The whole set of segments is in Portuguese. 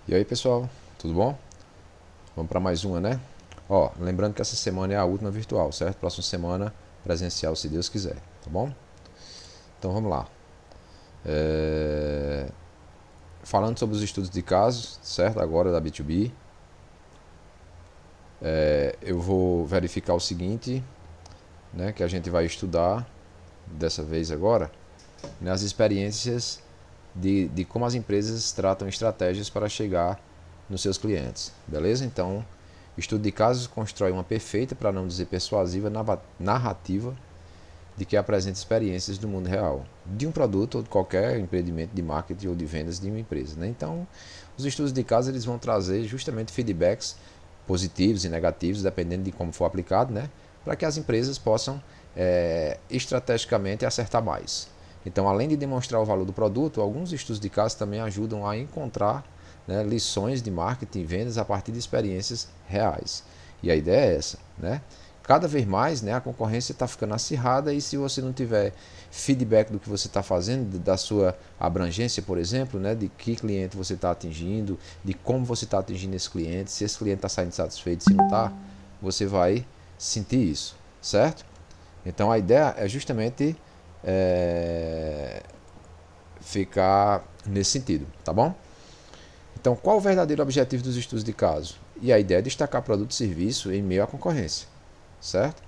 E aí, pessoal, tudo bom? Vamos para mais uma, né? Ó, lembrando que essa semana é a última virtual, certo? Próxima semana presencial, se Deus quiser, tá bom? Então vamos lá. É, Falando sobre os estudos de casos, certo? Agora da B2B, eu vou verificar o seguinte, né? Que a gente vai estudar dessa vez agora, né, as experiências de como as empresas tratam estratégias para chegar nos seus clientes, beleza? Então, estudo de casos constrói uma perfeita, para não dizer persuasiva, narrativa de que apresenta experiências do mundo real, de um produto ou de qualquer empreendimento de marketing ou de vendas de uma empresa, né? Então, os estudos de caso eles vão trazer justamente feedbacks positivos e negativos, dependendo de como for aplicado, né? Para que as empresas possam estrategicamente acertar mais. Então, além de demonstrar o valor do produto, alguns estudos de caso também ajudam a encontrar, né, lições de marketing e vendas a partir de experiências reais. E a ideia é essa, né? Cada vez mais, né, a concorrência está ficando acirrada e se você não tiver feedback do que você está fazendo, da sua abrangência, por exemplo, né, de que cliente você está atingindo, de como você está atingindo esse cliente, se esse cliente está saindo satisfeito, se não está, você vai sentir isso, certo? Então a ideia é justamente é, ficar nesse sentido, tá bom? Então, qual o verdadeiro objetivo dos estudos de caso? E a ideia é destacar produto e serviço em meio à concorrência, certo?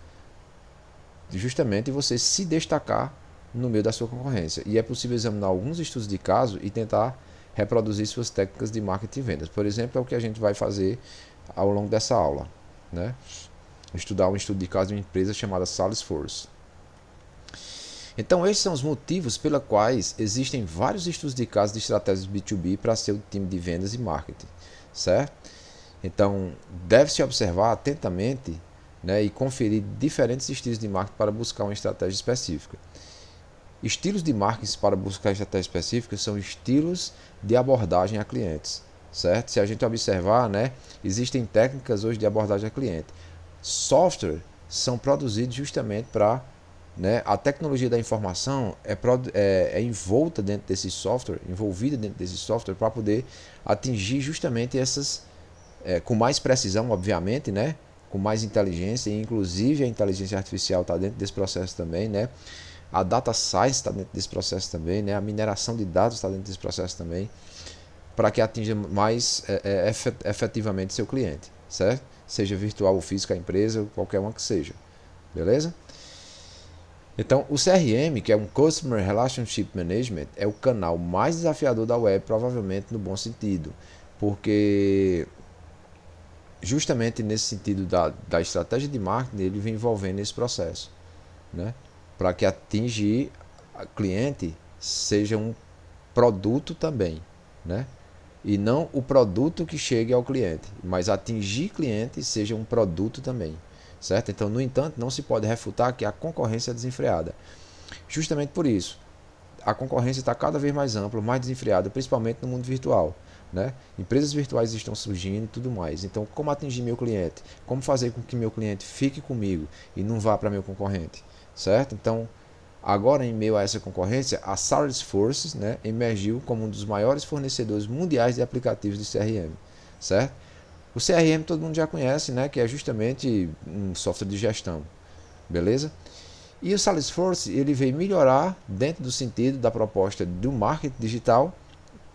Justamente você se destacar no meio da sua concorrência. E é possível examinar alguns estudos de caso e tentar reproduzir suas técnicas de marketing e vendas. Por exemplo, é o que a gente vai fazer ao longo dessa aula, né? Estudar um estudo de caso de uma empresa chamada Salesforce. Então, esses são os motivos pelos quais existem vários estudos de caso de estratégias B2B para seu time de vendas e marketing, certo? Então, deve-se observar atentamente, né, e conferir diferentes estilos de marketing para buscar uma estratégia específica. Estilos de marketing para buscar estratégia específica são estilos de abordagem a clientes, certo? Se a gente observar, né, existem técnicas hoje de abordagem a cliente. Software são produzidos justamente para, né, a tecnologia da informação é envolta dentro desse software, envolvida dentro desse software para poder atingir justamente essas, com mais precisão, obviamente, né, com mais inteligência, e inclusive a inteligência artificial está dentro desse processo também, né, a data science está dentro desse processo também, né, a mineração de dados está dentro desse processo também, para que atinja mais efetivamente seu cliente, certo? Seja virtual ou física a empresa, qualquer uma que seja, beleza? Então, o CRM, que é um Customer Relationship Management, é o canal mais desafiador da web, provavelmente no bom sentido, porque justamente nesse sentido da estratégia de marketing, ele vem envolvendo esse processo, né? Para que atingir a cliente seja um produto também, né? E não o produto que chegue ao cliente, mas atingir cliente seja um produto também, certo? Então, no entanto, não se pode refutar que a concorrência é desenfreada. Justamente por isso, a concorrência está cada vez mais ampla, mais desenfreada, principalmente no mundo virtual, né? Empresas virtuais estão surgindo e tudo mais. Então, como atingir meu cliente? Como fazer com que meu cliente fique comigo e não vá para meu concorrente, certo? Então, agora, em meio a essa concorrência, a Salesforce, né, emergiu como um dos maiores fornecedores mundiais de aplicativos de CRM, certo? O CRM todo mundo já conhece, né, que é justamente um software de gestão, beleza? E o Salesforce ele veio melhorar dentro do sentido da proposta do marketing digital,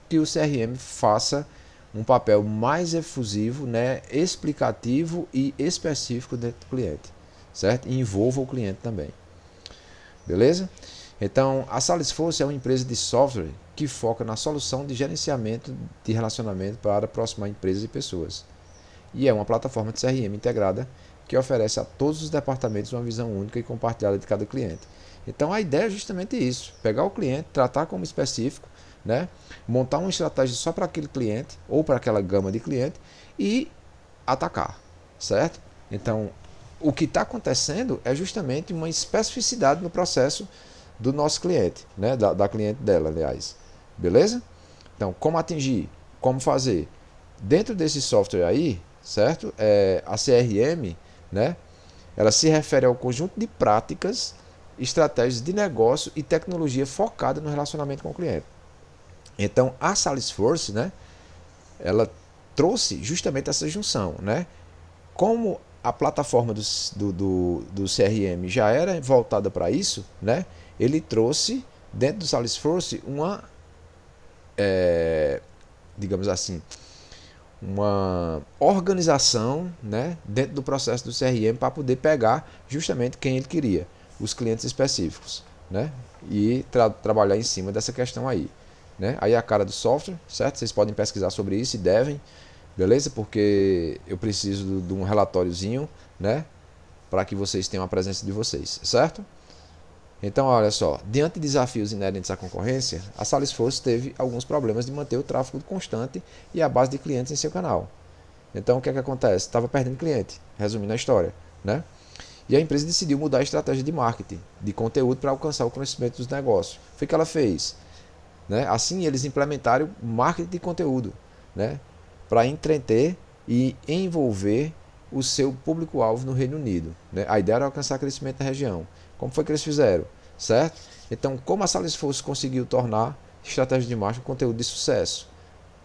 que o CRM faça um papel mais efusivo, né, explicativo e específico dentro do cliente, certo? E envolva o cliente também. Beleza? Então, a Salesforce é uma empresa de software que foca na solução de gerenciamento de relacionamento para aproximar empresas e pessoas. E é uma plataforma de CRM integrada que oferece a todos os departamentos uma visão única e compartilhada de cada cliente. Então, a ideia é justamente isso: pegar o cliente, tratar como específico, né? Montar uma estratégia só para aquele cliente ou para aquela gama de cliente e atacar, certo? Então, o que está acontecendo é justamente uma especificidade no processo do nosso cliente, né? Da cliente dela, aliás. Beleza? Então, como atingir? Como fazer? Dentro desse software aí, certo? A CRM, né? Ela se refere ao conjunto de práticas, estratégias de negócio e tecnologia focada no relacionamento com o cliente. Então, a Salesforce, né, ela trouxe justamente essa junção, né? Como a plataforma do CRM já era voltada para isso, né? Ele trouxe dentro do Salesforce uma, digamos assim, uma organização, né, dentro do processo do CRM para poder pegar justamente quem ele queria, os clientes específicos, né, e trabalhar em cima dessa questão aí. Né? Aí a cara do software, certo? Vocês podem pesquisar sobre isso e devem, beleza? Porque eu preciso de um relatóriozinho, né, para que vocês tenham a presença de vocês, certo? Então, olha só, diante de desafios inerentes à concorrência, a Salesforce teve alguns problemas de manter o tráfego constante e a base de clientes em seu canal. Então, o que é que acontece? Estava perdendo cliente, resumindo a história, né? E a empresa decidiu mudar a estratégia de marketing, de conteúdo para alcançar o conhecimento dos negócios. Foi o que ela fez, né? Assim, eles implementaram marketing de conteúdo, né, para entreter e envolver o seu público-alvo no Reino Unido. Né? A ideia era alcançar crescimento na região. Como foi que eles fizeram? Certo? Então, como a Salesforce conseguiu tornar estratégia de marketing um conteúdo de sucesso?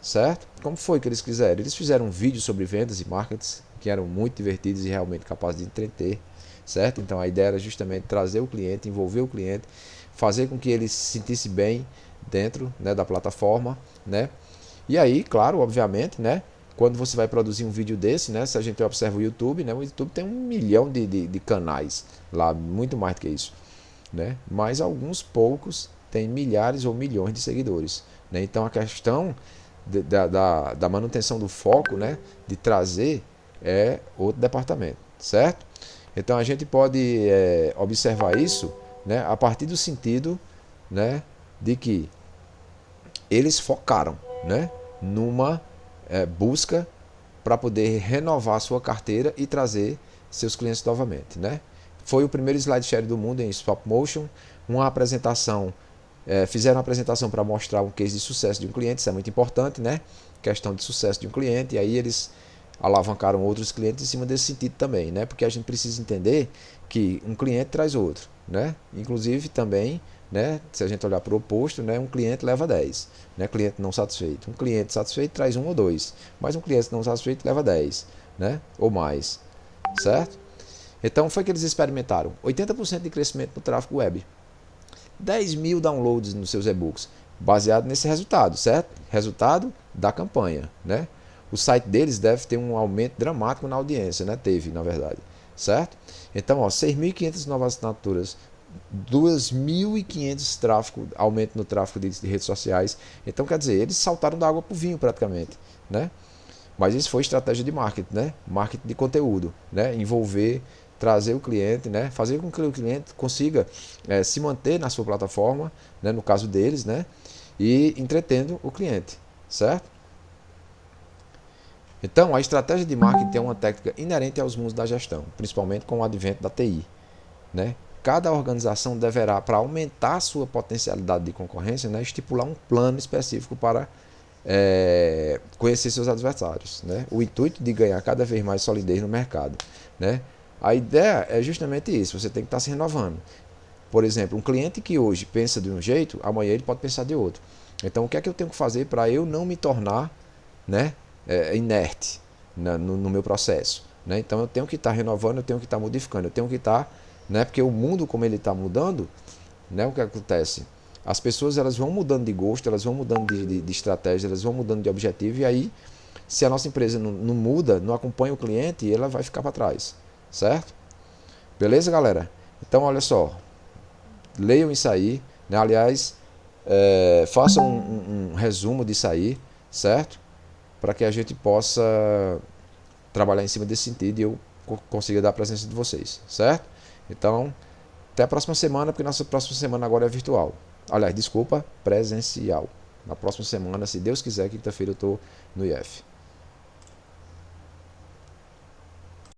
Certo? Como foi que eles fizeram? Eles fizeram um vídeo sobre vendas e marketing que eram muito divertidos e realmente capazes de entreter. Certo? Então, a ideia era justamente trazer o cliente, envolver o cliente, fazer com que ele se sentisse bem dentro, né, da plataforma, né? E aí, claro, obviamente, né, quando você vai produzir um vídeo desse, né, se a gente observa o YouTube, né, o YouTube tem 1 milhão de canais lá, muito mais do que isso, né? Mas alguns poucos têm milhares ou milhões de seguidores, né? Então a questão da manutenção do foco, né, de trazer é outro departamento, certo? Então a gente pode observar isso, né, a partir do sentido, né, de que eles focaram, né, numa busca para poder renovar a sua carteira e trazer seus clientes novamente. Né? Foi o primeiro slide share do mundo em stop motion, uma apresentação, fizeram uma apresentação para mostrar um case de sucesso de um cliente, isso é muito importante, né? Questão de sucesso de um cliente, e aí eles alavancaram outros clientes em cima desse sentido também, né? Porque a gente precisa entender que um cliente traz outro, né? Inclusive também, né, se a gente olhar para o oposto, né, um cliente leva 10, né, cliente não satisfeito. Um cliente satisfeito traz 1 ou 2, mas um cliente não satisfeito leva 10, né, ou mais, certo? Então foi que eles experimentaram 80% de crescimento no tráfego web, 10 mil downloads nos seus e-books, baseado nesse resultado, certo? Resultado da campanha, né? O site deles deve ter um aumento dramático na audiência, né? Teve, na verdade, certo? Então, 6.500 novas assinaturas, 2.500 aumento no tráfego de redes sociais. Então, quer dizer, eles saltaram da água para o vinho praticamente, né? Mas isso foi estratégia de marketing, né? Marketing de conteúdo, né? Envolver, trazer o cliente, né? Fazer com que o cliente consiga se manter na sua plataforma, né? No caso deles, né? E entretendo o cliente, certo? Então, a estratégia de marketing é uma técnica inerente aos mundos da gestão, principalmente com o advento da TI, né? Cada organização deverá, para aumentar a sua potencialidade de concorrência, né, estipular um plano específico para conhecer seus adversários. Né? O intuito de ganhar cada vez mais solidez no mercado. Né? A ideia é justamente isso, você tem que estar se renovando. Por exemplo, um cliente que hoje pensa de um jeito, amanhã ele pode pensar de outro. Então, o que é que eu tenho que fazer para eu não me tornar, né, inerte no meu processo? Né? Então, eu tenho que estar renovando, eu tenho que estar modificando, eu tenho que estar, né, porque o mundo como ele está mudando, né, o que acontece? As pessoas elas vão mudando de gosto, elas vão mudando de estratégia, elas vão mudando de objetivo, e aí, se a nossa empresa não muda, não acompanha o cliente, ela vai ficar para trás, certo? Beleza, galera? Então, olha só, leiam isso aí, né? Aliás, façam um resumo disso aí, certo? Para que a gente possa trabalhar em cima desse sentido e eu consiga dar a presença de vocês, certo? Então, até a próxima semana, porque nossa próxima semana agora é virtual. Aliás, desculpa, presencial. Na próxima semana, se Deus quiser, quinta-feira eu estou no IF.